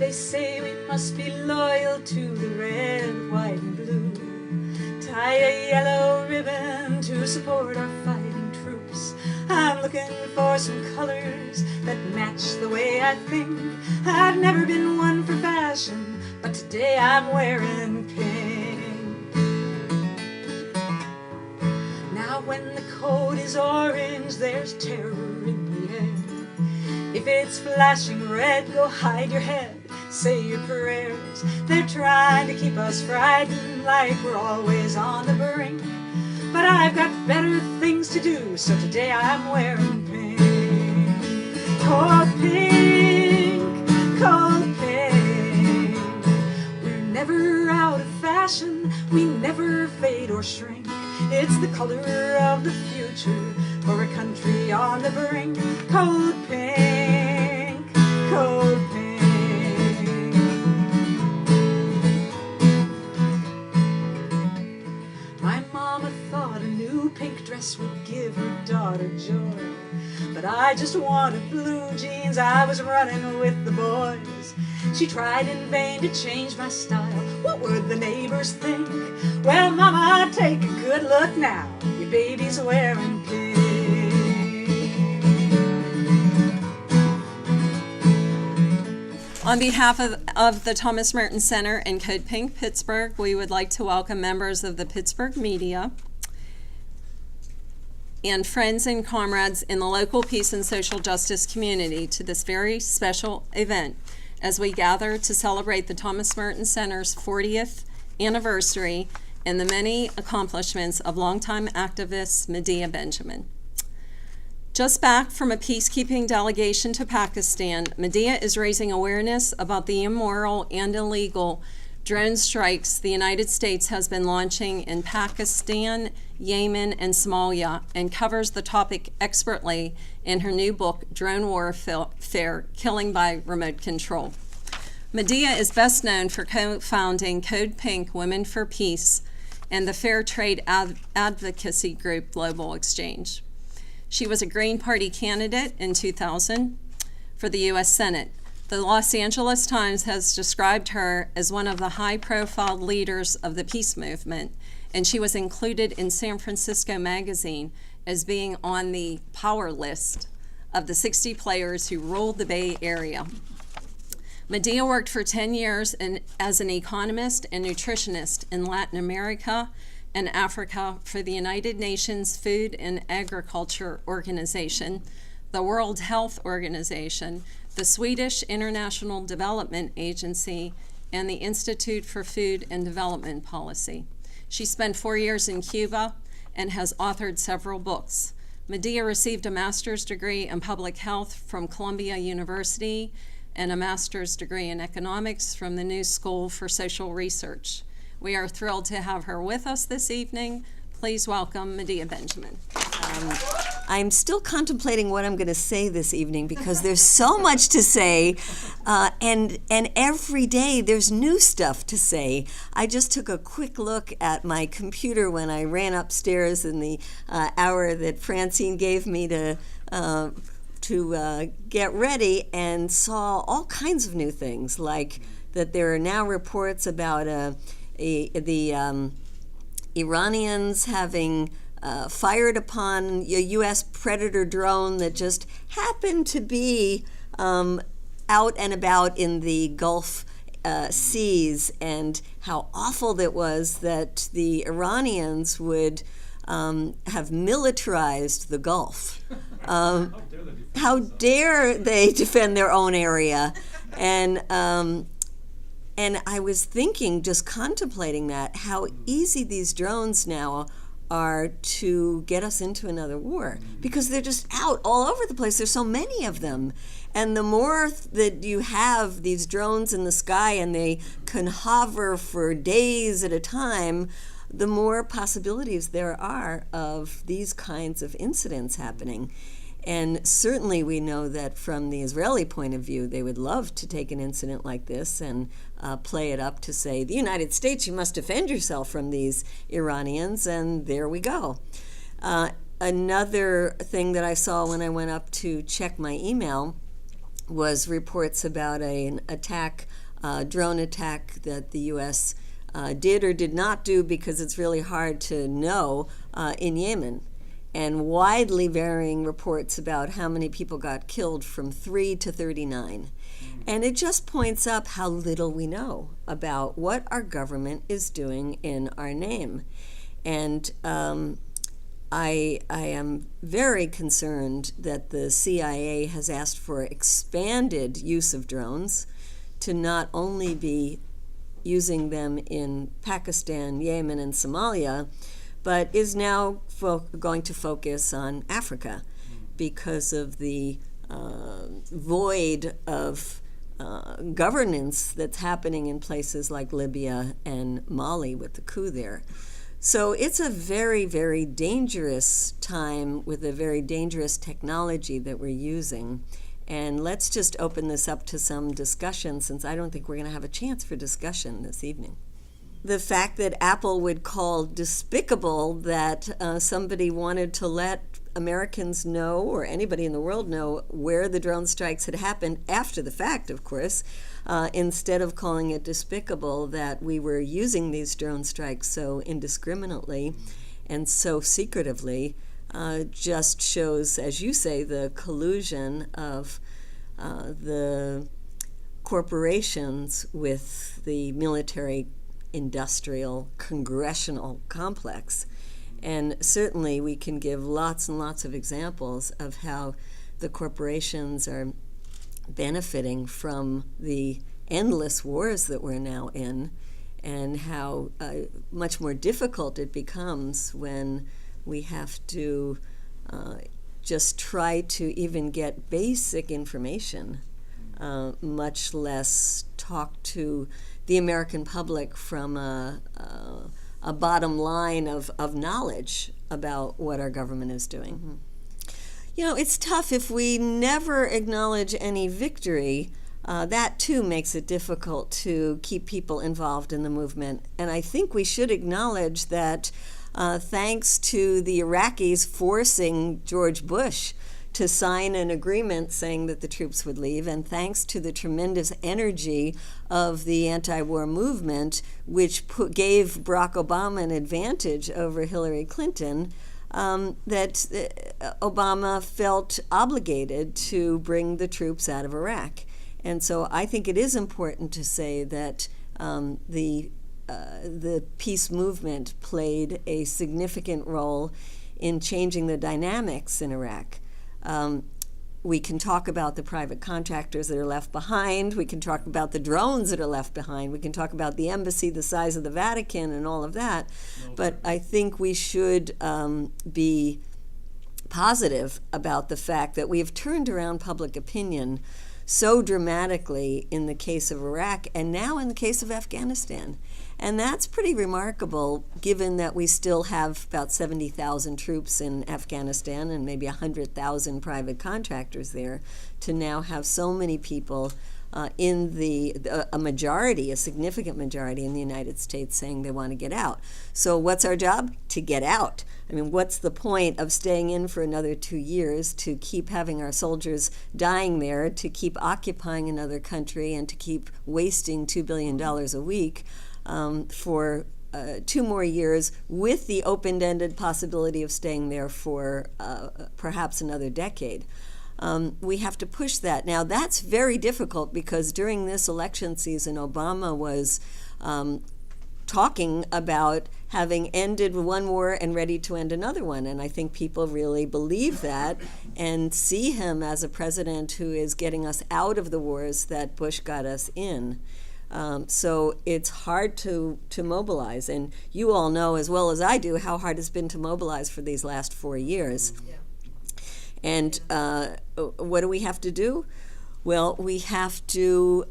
They say we must be loyal to the red, white, and blue. Tie a yellow ribbon to support our fighting troops. I'm looking for some colors that match the way I think. I've never been one for fashion, but today I'm wearing pink. Now when the code is orange, there's terror in the air. If it's flashing red, go hide your head, say your prayers. They're trying to keep us frightened like we're always on the brink. But I've got better things to do, so today I'm wearing pink. Cold pink, cold pink. We're never out of fashion, we never fade or shrink. It's the color of the future for a country on the brink. Cold pink, cold pink. My mama thought a new pink dress would give her daughter joy, but I just wanted blue jeans, I was running with the boys. She tried in vain to change my style, what would the neighbors think? Well, mama, take a good look now, your baby's wearing pink. On behalf of the Thomas Merton Center and Code Pink Pittsburgh, we would like to welcome members of the Pittsburgh media and friends and comrades in the local peace and social justice community to this very special event as we gather to celebrate the Thomas Merton Center's 40th anniversary and the many accomplishments of longtime activist Medea Benjamin. Just back from a peacekeeping delegation to Pakistan, Medea is raising awareness about the immoral and illegal drone strikes the United States has been launching in Pakistan, Yemen, and Somalia, and covers the topic expertly in her new book, Drone Warfare, Killing by Remote Control. Medea is best known for co-founding Code Pink Women for Peace and the Fair Trade Advocacy Group Global Exchange. She was a Green Party candidate in 2000 for the U.S. Senate. The Los Angeles Times has described her as one of the high-profile leaders of the peace movement, and she was included in San Francisco Magazine as being on the power list of the 60 players who ruled the Bay Area. Medea worked for 10 years as an economist and nutritionist in Latin America and Africa for the United Nations Food and Agriculture Organization, the World Health Organization, the Swedish International Development Agency, and the Institute for Food and Development Policy. She spent 4 years in Cuba and has authored several books. Medea received a master's degree in public health from Columbia University and a master's degree in economics from the New School for Social Research. We are thrilled to have her with us this evening. Please welcome Medea Benjamin. I'm still contemplating what I'm going to say this evening because there's so much to say, and every day there's new stuff to say. I just took a quick look at my computer when I ran upstairs in the hour that Francine gave me to get ready, and saw all kinds of new things, like that there are now reports about the Iranians having fired upon a U.S. Predator drone that just happened to be out and about in the Gulf seas, and how awful it was that the Iranians would have militarized the Gulf. How dare they defend their own area? And I was thinking, just contemplating that, how easy these drones now are to get us into another war, because they're just out all over the place. There's so many of them. And the more that you have these drones in the sky and they can hover for days at a time, the more possibilities there are of these kinds of incidents happening. And certainly we know that from the Israeli point of view, they would love to take an incident like this and play it up to say, the United States, you must defend yourself from these Iranians, and there we go. Another thing that I saw when I went up to check my email was reports about an attack drone attack that the U.S. Did or did not do, because it's really hard to know, in Yemen. And widely varying reports about how many people got killed, from 3 to 39. And it just points up how little we know about what our government is doing in our name. And I am very concerned that the CIA has asked for expanded use of drones, to not only be using them in Pakistan, Yemen, and Somalia, but is now going to focus on Africa because of the void of governance that's happening in places like Libya and Mali with the coup there. So it's a very, very dangerous time with a very dangerous technology that we're using. And let's just open this up to some discussion, since I don't think we're going to have a chance for discussion this evening. The fact that Apple would call despicable that somebody wanted to let Americans know, or anybody in the world know, where the drone strikes had happened after the fact, of course, instead of calling it despicable that we were using these drone strikes so indiscriminately and so secretively, just shows, as you say, the collusion of the corporations with the military, industrial, congressional complex. And certainly we can give lots and lots of examples of how the corporations are benefiting from the endless wars that we're now in, and how much more difficult it becomes when we have to just try to even get basic information, much less talk to the American public from a bottom line of knowledge about what our government is doing. Mm-hmm. You know, it's tough if we never acknowledge any victory. That too makes it difficult to keep people involved in the movement. And I think we should acknowledge that thanks to the Iraqis forcing George Bush to sign an agreement saying that the troops would leave, and thanks to the tremendous energy of the anti-war movement, which gave Barack Obama an advantage over Hillary Clinton, that Obama felt obligated to bring the troops out of Iraq. And so I think it is important to say that the peace movement played a significant role in changing the dynamics in Iraq. We can talk about the private contractors that are left behind. We can talk about the drones that are left behind. We can talk about the embassy, the size of the Vatican, and all of that. But I think we should be positive about the fact that we have turned around public opinion so dramatically in the case of Iraq, and now in the case of Afghanistan. And that's pretty remarkable, given that we still have about 70,000 troops in Afghanistan and maybe 100,000 private contractors there, to now have so many people a significant majority in the United States saying they want to get out. So what's our job? To get out. I mean, what's the point of staying in for another 2 years, to keep having our soldiers dying there, to keep occupying another country, and to keep wasting $2 billion a week for 2 more years, with the open-ended possibility of staying there for perhaps another decade? We have to push that. Now, that's very difficult, because during this election season, Obama was talking about having ended one war and ready to end another one. And I think people really believe that and see him as a president who is getting us out of the wars that Bush got us in. So it's hard to mobilize. And you all know as well as I do how hard it's been to mobilize for these last 4 years. Yeah. And what do we have to do? Well, we have to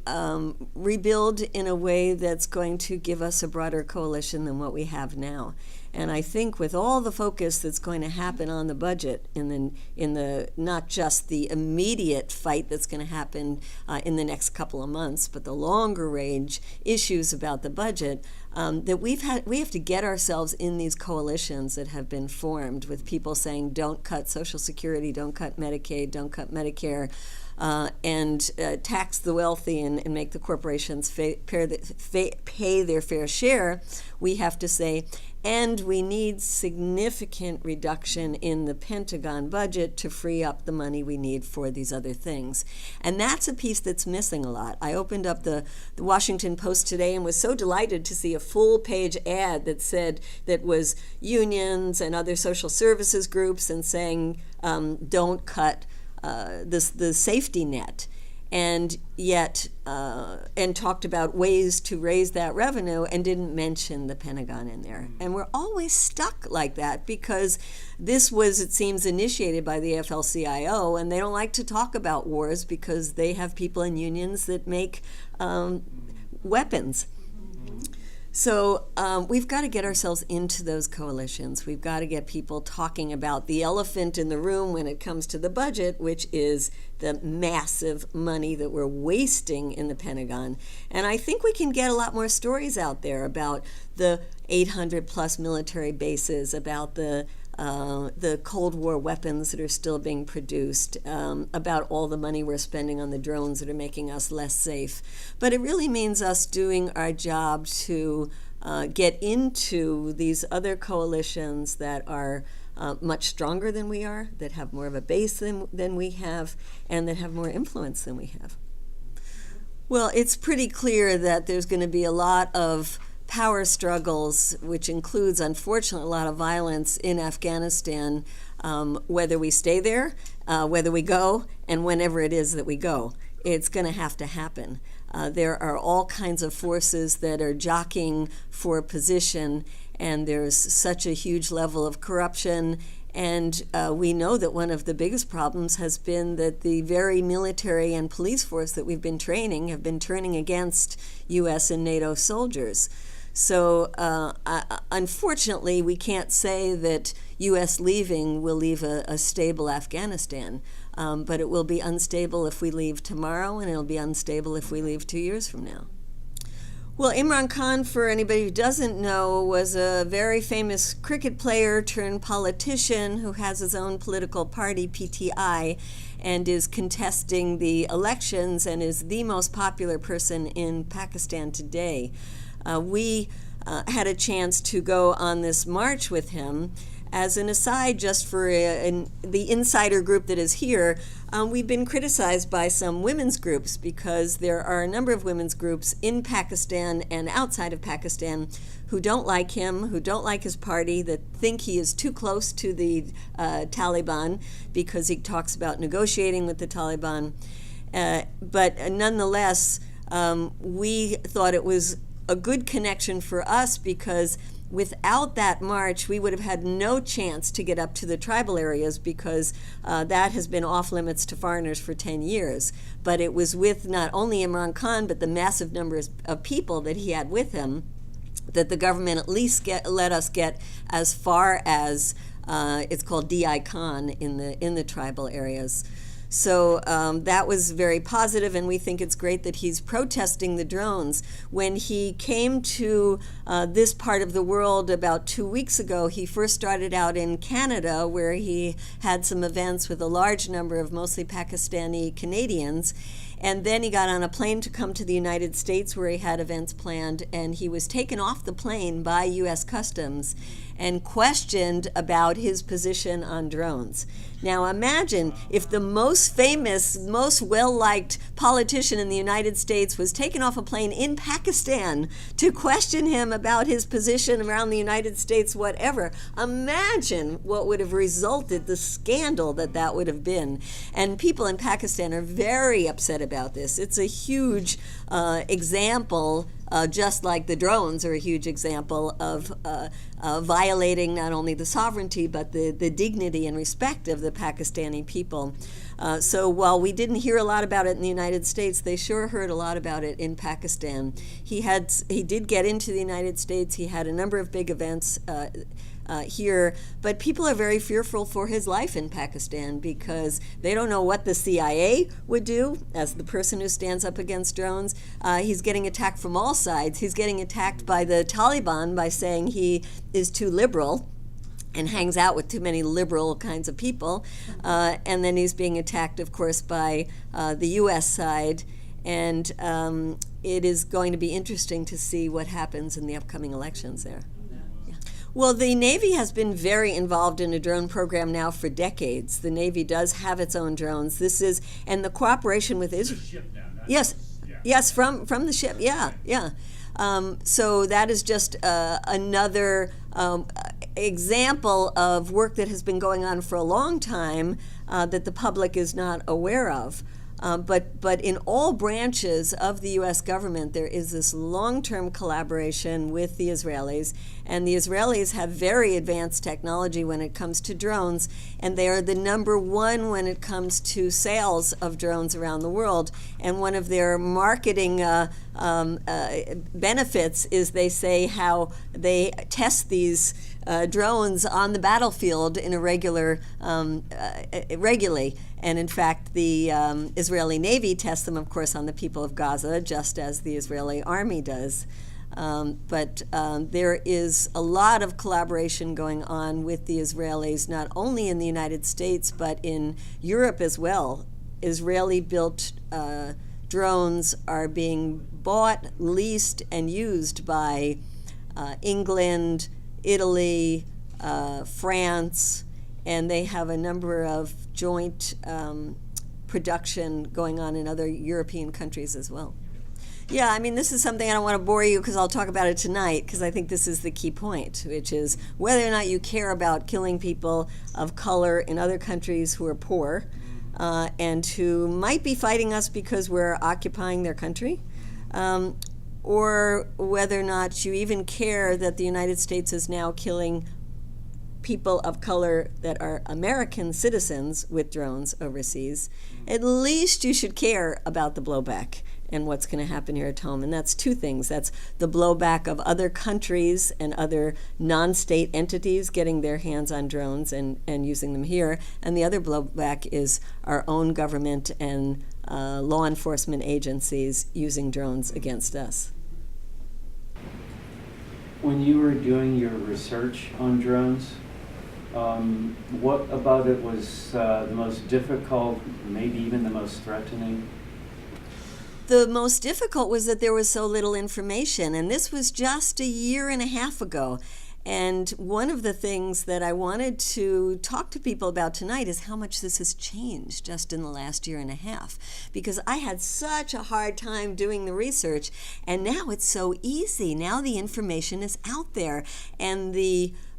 rebuild in a way that's going to give us a broader coalition than what we have now. And I think with all the focus that's going to happen on the budget, in the not just the immediate fight that's going to happen in the next couple of months, but the longer range issues about the budget, that we have to get ourselves in these coalitions that have been formed with people saying, don't cut Social Security, don't cut Medicaid, don't cut Medicare. and tax the wealthy and make the corporations pay their fair share, we have to say, and we need significant reduction in the Pentagon budget to free up the money we need for these other things. And that's a piece that's missing a lot. I opened up the Washington Post today and was so delighted to see a full-page ad that said that was unions and other social services groups and saying, don't cut the safety net. And yet, and talked about ways to raise that revenue and didn't mention the Pentagon in there. And we're always stuck like that because this was, it seems, initiated by the AFL-CIO, and they don't like to talk about wars because they have people in unions that make weapons. So we've got to get ourselves into those coalitions. We've got to get people talking about the elephant in the room when it comes to the budget, which is the massive money that we're wasting in the Pentagon. And I think we can get a lot more stories out there about the 800 plus military bases, about the Cold War weapons that are still being produced, about all the money we're spending on the drones that are making us less safe. But it really means us doing our job to get into these other coalitions that are much stronger than we are, that have more of a base than we have, and that have more influence than we have. Well, it's pretty clear that there's going to be a lot of power struggles, which includes, unfortunately, a lot of violence in Afghanistan, whether we stay there, whether we go, and whenever it is that we go. It's going to have to happen. There are all kinds of forces that are jockeying for position, and there's such a huge level of corruption. And we know that one of the biggest problems has been that the very military and police force that we've been training have been turning against U.S. and NATO soldiers. So unfortunately, we can't say that U.S. leaving will leave a stable Afghanistan, but it will be unstable if we leave tomorrow, and it'll be unstable if we leave 2 years from now. Well, Imran Khan, for anybody who doesn't know, was a very famous cricket player turned politician who has his own political party, PTI, and is contesting the elections and is the most popular person in Pakistan today. We had a chance to go on this march with him. As an aside, just for the insider group that is here, we've been criticized by some women's groups because there are a number of women's groups in Pakistan and outside of Pakistan who don't like him, who don't like his party, that think he is too close to the Taliban because he talks about negotiating with the Taliban. But nonetheless, we thought it was a good connection for us because without that march, we would have had no chance to get up to the tribal areas because that has been off limits to foreigners for 10 years. But it was with not only Imran Khan, but the massive numbers of people that he had with him that the government at least let us get as far as it's called DI Khan in the tribal areas. So that was very positive, and we think it's great that he's protesting the drones. When he came to this part of the world about 2 weeks ago, he first started out in Canada, where he had some events with a large number of mostly Pakistani Canadians. And then he got on a plane to come to the United States, where he had events planned, and he was taken off the plane by U.S. Customs and questioned about his position on drones. Now imagine if the most famous, most well-liked politician in the United States was taken off a plane in Pakistan to question him about his position around the United States, whatever. Imagine what would have resulted, the scandal that would have been. And people in Pakistan are very upset about this. It's a huge example, just like the drones are a huge example of violating not only the sovereignty but the dignity and respect of the Pakistani people. So while we didn't hear a lot about it in the United States, they sure heard a lot about it in Pakistan. He did get into the United States. He had a number of big events here, but people are very fearful for his life in Pakistan because they don't know what the CIA would do as the person who stands up against drones. He's getting attacked from all sides. He's getting attacked by the Taliban by saying he is too liberal. and hangs out with too many liberal kinds of people. And then he's being attacked, of course, by the U.S. side. And it is going to be interesting to see what happens in the upcoming elections there. Yeah. Well, the Navy has been very involved in a drone program now for decades. The Navy does have its own drones. And the cooperation with Israel. Yes, yes, from the ship. Yeah. So that is just another example of work that has been going on for a long time that the public is not aware of. But in all branches of the U.S. government, there is this long-term collaboration with the Israelis, and the Israelis have very advanced technology when it comes to drones, and they are the number one when it comes to sales of drones around the world. And one of their marketing benefits is they say how they test these drones on the battlefield in a regularly. And in fact, the Israeli Navy tests them, of course, on the people of Gaza, just as the Israeli Army does. But there is a lot of collaboration going on with the Israelis, not only in the United States, but in Europe as well. Israeli-built drones are being bought, leased, and used by England, Italy, France, and they have a number of joint production going on in other European countries as well. Yeah, I mean, this is something I don't want to bore you because I'll talk about it tonight, because I think this is the key point, which is whether or not you care about killing people of color in other countries who are poor and who might be fighting us because we're occupying their country, or whether or not you even care that the United States is now killing people of color that are American citizens with drones overseas. At least you should care about the blowback and what's going to happen here at home. And that's two things. That's the blowback of other countries and other non-state entities getting their hands on drones and using them here. And the other blowback is our own government and law enforcement agencies using drones against us. When you were doing your research on drones, what about it was the most difficult, maybe even the most threatening? The most difficult was that there was so little information, and this was just a year and a half ago. And one of the things that I wanted to talk to people about tonight is how much this has changed just in the last year and a half. Because I had such a hard time doing the research, and now it's so easy. Now the information is out there, and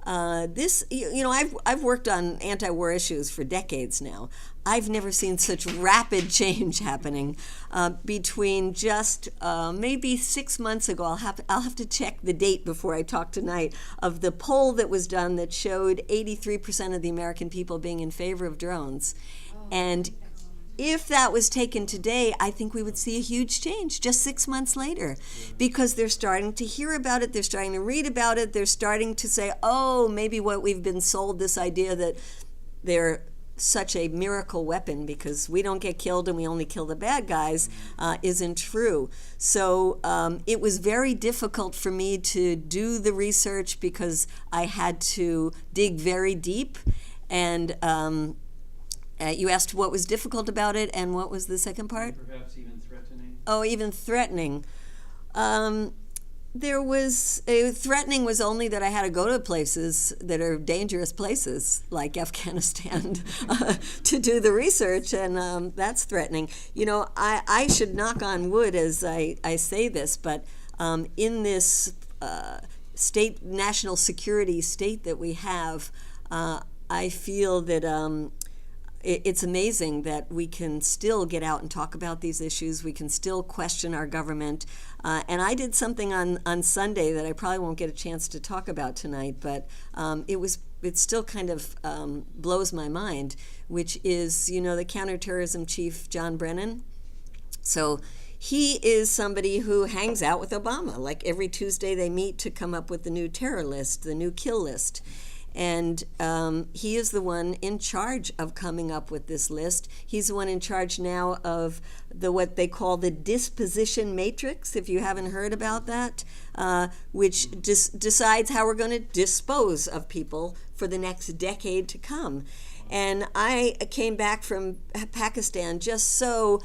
I've worked on anti-war issues for decades now. I've never seen such rapid change happening between just maybe 6 months ago. I'll have to check the date before I talk tonight of the poll that was done that showed 83% of the American people being in favor of drones. And if that was taken today, I think we would see a huge change just 6 months later, because they're starting to hear about it, they're starting to read about it, they're starting to say, oh, maybe what we've been sold, this idea that they're such a miracle weapon because we don't get killed and we only kill the bad guys, isn't true. So it was very difficult for me to do the research because I had to dig very deep. And you asked what was difficult about it, and what was the second part? Perhaps even threatening. Oh, even threatening. Threatening was only that I had to go to places that are dangerous places, like Afghanistan, to do the research, and that's threatening. You know, I should knock on wood as I say this, but in this national security state that we have, I feel that it's amazing that we can still get out and talk about these issues. We can still question our government. And I did something on Sunday that I probably won't get a chance to talk about tonight, but it still kind of blows my mind, which is, the counterterrorism chief, John Brennan. So he is somebody who hangs out with Obama. Like every Tuesday they meet to come up with the new terror list, the new kill list. And he is the one in charge of coming up with this list. He's the one in charge now of what they call the disposition matrix, if you haven't heard about that, which decides how we're going to dispose of people for the next decade to come. And I came back from Pakistan just so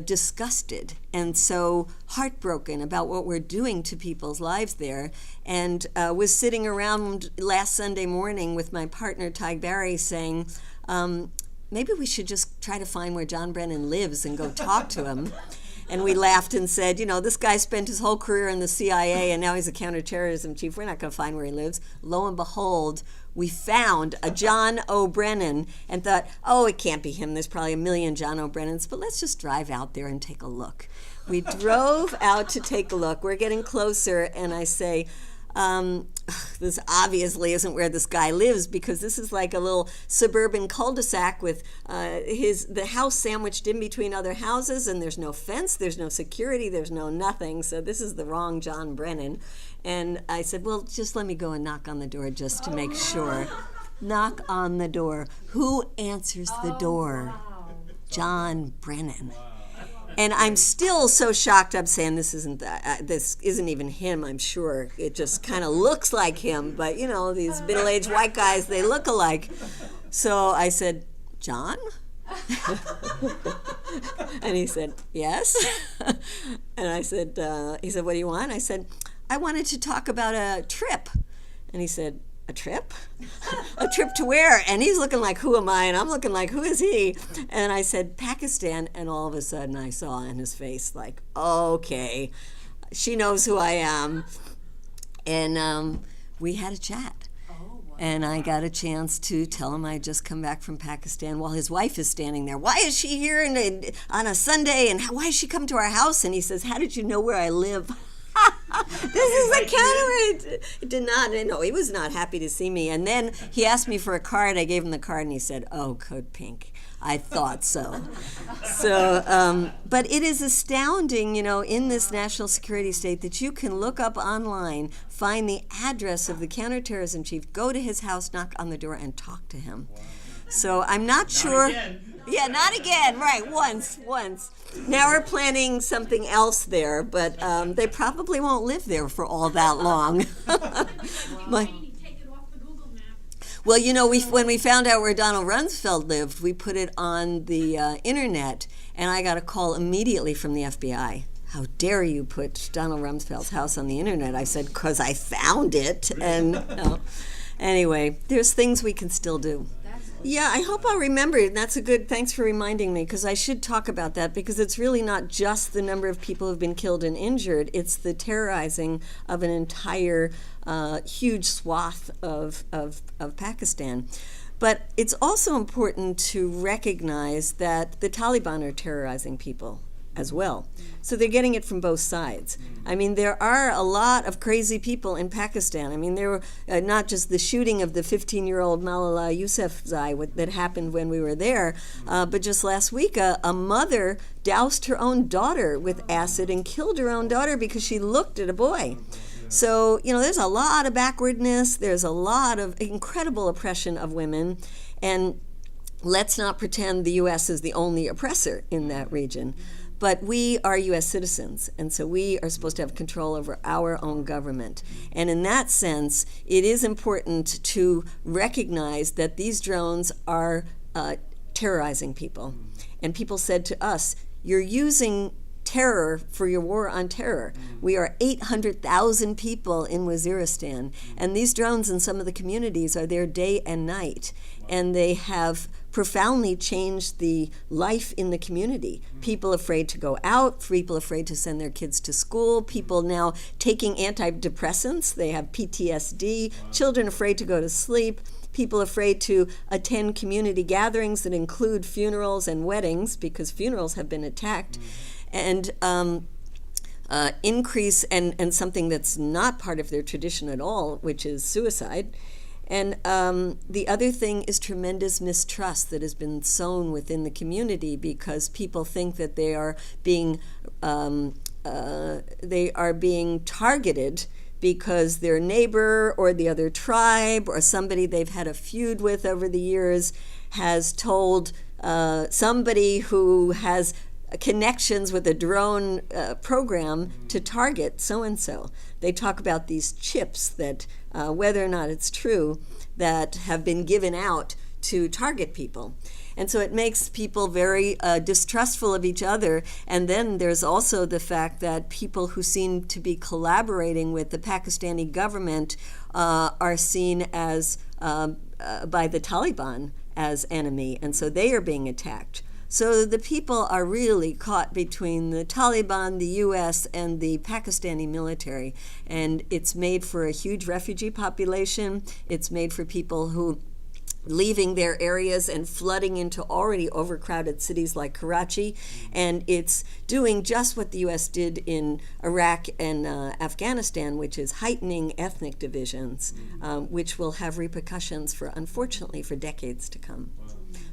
disgusted and so heartbroken about what we're doing to people's lives there, and was sitting around last Sunday morning with my partner Ty Barry saying, maybe we should just try to find where John Brennan lives and go talk to him. And we laughed and said, this guy spent his whole career in the CIA and now he's a counterterrorism chief. We're not going to find where he lives. Lo and behold, we found a John O'Brennan and thought, oh, it can't be him. There's probably a million John O'Brennans, but let's just drive out there and take a look. We drove out to take a look. We're getting closer, and I say, this obviously isn't where this guy lives, because this is like a little suburban cul-de-sac with the house sandwiched in between other houses, and there's no fence, there's no security, there's no nothing, so this is the wrong John Brennan. And I said, well, just let me go and knock on the door just to make sure. Knock on the door. Who answers the door? John Brennan. And I'm still so shocked. I'm saying this isn't even him, I'm sure. It just kind of looks like him, but these middle-aged white guys, they look alike. So I said, John? And he said, yes. And I said, he said, what do you want? I said, I wanted to talk about a trip. And he said, a trip? A trip to where? And he's looking like, who am I? And I'm looking like, who is he? And I said, Pakistan. And all of a sudden I saw in his face like, okay, she knows who I am. And we had a chat. And I got a chance to tell him I had just come back from Pakistan while his wife is standing there. Why is she here on a Sunday? And why is she come to our house? And he says, how did you know where I live? This is a counter. It did not. No, he was not happy to see me. And then he asked me for a card. I gave him the card, and he said, "Oh, Code Pink." I thought so. But it is astounding, in this national security state that you can look up online, find the address of the counterterrorism chief, go to his house, knock on the door, and talk to him. So I'm not sure. Again. Yeah, not again. Right, once. Now we're planning something else there, but they probably won't live there for all that long. Well, when we found out where Donald Rumsfeld lived, we put it on the internet, and I got a call immediately from the FBI. How dare you put Donald Rumsfeld's house on the internet? I said, because I found it. And anyway, there's things we can still do. Yeah, I hope I'll remember it. That's thanks for reminding me, because I should talk about that, because it's really not just the number of people who've been killed and injured, it's the terrorizing of an entire huge swath of Pakistan. But it's also important to recognize that the Taliban are terrorizing people as well. So they're getting it from both sides. I mean, there are a lot of crazy people in Pakistan. I mean, there were not just the shooting of the 15-year-old Malala Yousafzai that happened when we were there, but just last week, a mother doused her own daughter with acid and killed her own daughter because she looked at a boy. So, there's a lot of backwardness. There's a lot of incredible oppression of women. And let's not pretend the U.S. is the only oppressor in that region. But we are U.S. citizens, and so we are supposed to have control over our own government. And in that sense, it is important to recognize that these drones are terrorizing people. And people said to us, you're using terror for your war on terror. We are 800,000 people in Waziristan, and these drones in some of the communities are there day and night, and they have profoundly changed the life in the community. People afraid to go out, people afraid to send their kids to school, people now taking antidepressants, they have PTSD, children afraid to go to sleep, people afraid to attend community gatherings that include funerals and weddings because funerals have been attacked. And increase and something that's not part of their tradition at all, which is suicide. And the other thing is tremendous mistrust that has been sown within the community because people think that they are being targeted because their neighbor or the other tribe or somebody they've had a feud with over the years has told somebody who has connections with a drone program to target so-and-so. They talk about these chips that, whether or not it's true, that have been given out to target people. And so it makes people very distrustful of each other. And then there's also the fact that people who seem to be collaborating with the Pakistani government are seen as, by the Taliban, as enemy. And so they are being attacked. So the people are really caught between the Taliban, the U.S., and the Pakistani military. And it's made for a huge refugee population. It's made for people who leaving their areas and flooding into already overcrowded cities like Karachi. And it's doing just what the U.S. did in Iraq and Afghanistan, which is heightening ethnic divisions, which will have repercussions for, unfortunately, for decades to come.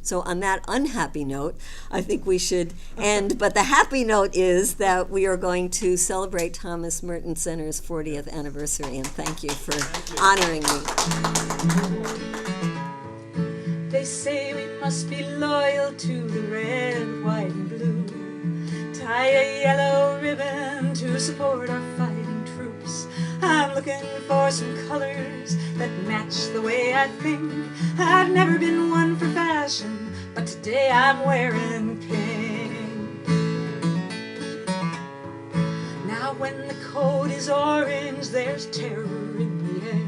So on that unhappy note, I think we should end. But the happy note is that we are going to celebrate Thomas Merton Center's 40th anniversary. And thank you for honoring me. They say we must be loyal to the red, white, and blue. Tie a yellow ribbon to support our fighting troops. I'm looking for some colors that match the way I think. I've never been one for fashion, but today I'm wearing pink. Now when the code is orange, there's terror in the air.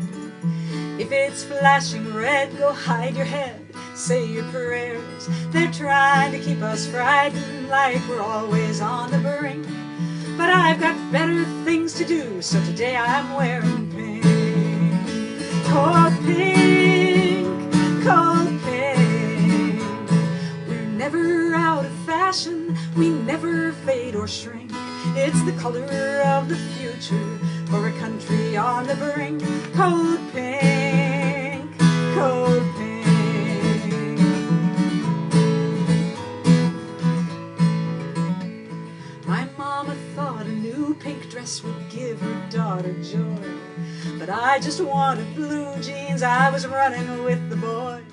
If it's flashing red, go hide your head, say your prayers. They're trying to keep us frightened like we're always on the brink. But I've got better things to do, so today I'm wearing pink. Cold pink, cold pink. We're never out of fashion, we never fade or shrink. It's the color of the future for a country on the brink. Cold pink, cold pink. My mama thought a new pink dress would give her daughter joy, but I just wanted blue jeans, I was running with the boys.